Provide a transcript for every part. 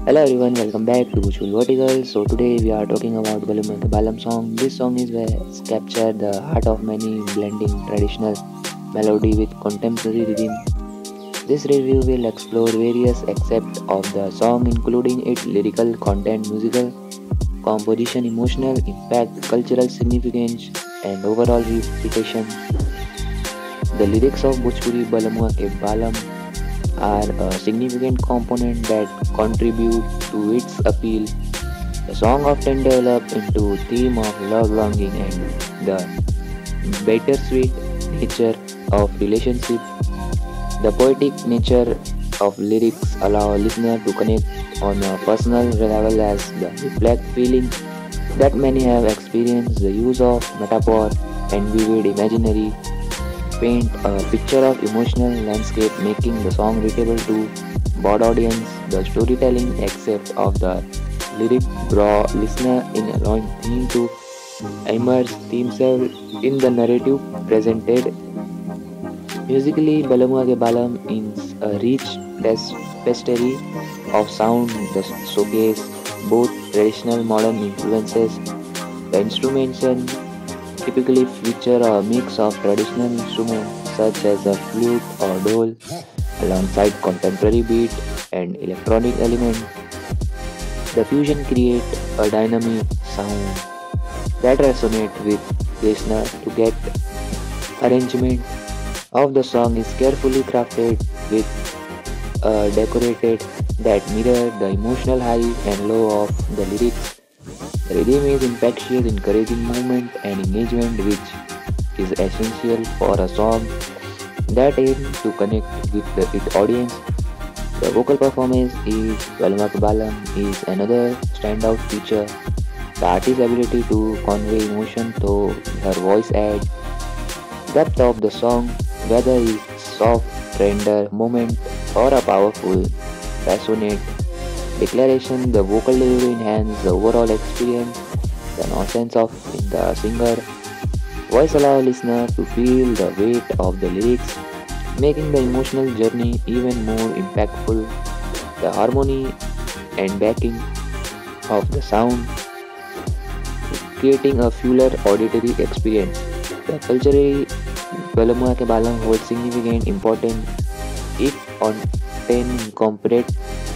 Hello everyone, welcome back to Bhojpuri Vertical. So today we are talking about Balum Ke Balam song. This song is where captured the heart of many, blending traditional melody with contemporary rhythm. This review will explore various aspects of the song, including its lyrical content, musical composition, emotional impact, cultural significance, and overall reputation. The lyrics of Bhojpuri Balamua Ke Balam are a significant component that contribute to its appeal. The song often develops into theme of love, longing, and the bittersweet nature of relationship. The poetic nature of lyrics allow a listener to connect on a personal level as they reflect feelings that many have experienced. The use of metaphor and vivid imaginary paint a picture of emotional landscape, making the song readable to broad audience. The storytelling aspect of the lyric draw listener in, allowing him to immerse themselves in the narrative presented. Musically, Balamua Ke Balam is a rich tapestry of sound that showcase both traditional modern influences. The instrumentation typically feature a mix of traditional instruments such as a flute or dole alongside contemporary beat and electronic elements. The fusion creates a dynamic sound that resonates with listeners. To get arrangement of the song is carefully crafted with a decorated that mirror the emotional high and low of the lyrics. The rhythm is infectious, encouraging movement and engagement, which is essential for a song that aims to connect with its audience. The vocal performance is Balmak Balam is another standout feature. The artist's ability to convey emotion through her voice adds depth of the song, whether it's soft, tender moment or a powerful, passionate declaration. The vocal delivery enhance the overall experience. The nonsense of in the singer voice allow listener to feel the weight of the lyrics, making the emotional journey even more impactful. The harmony and backing of the sound, creating a fuller auditory experience. The culturally Balamua ke Balam holds significant importance. It contain incorporate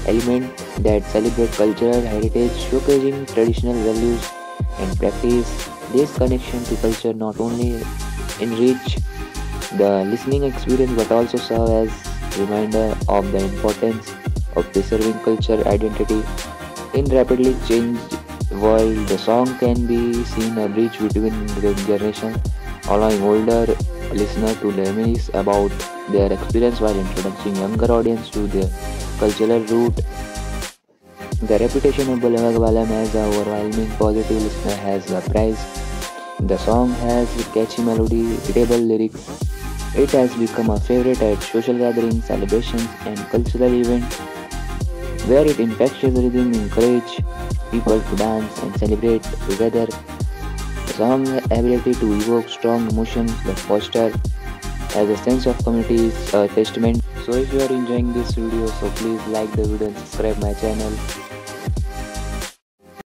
elements that celebrate cultural heritage, showcasing traditional values and practice. This connection to culture not only enrich the listening experience but also serve as reminder of the importance of preserving culture identity in rapidly changed world. The song can be seen a bridge between the generations, allowing older listeners to reminisce about their experience while introducing younger audience to their cultural root. The reputation of Balagwalam as a overwhelming positive listener has a price. The song has catchy melody, readable lyrics. It has become a favorite at social gatherings, celebrations, and cultural events where its infectious rhythm encourage people to dance and celebrate together. The song's ability to evoke strong emotions that foster as a sense of community is a testament. So if you are enjoying this video, so please like the video and subscribe my channel.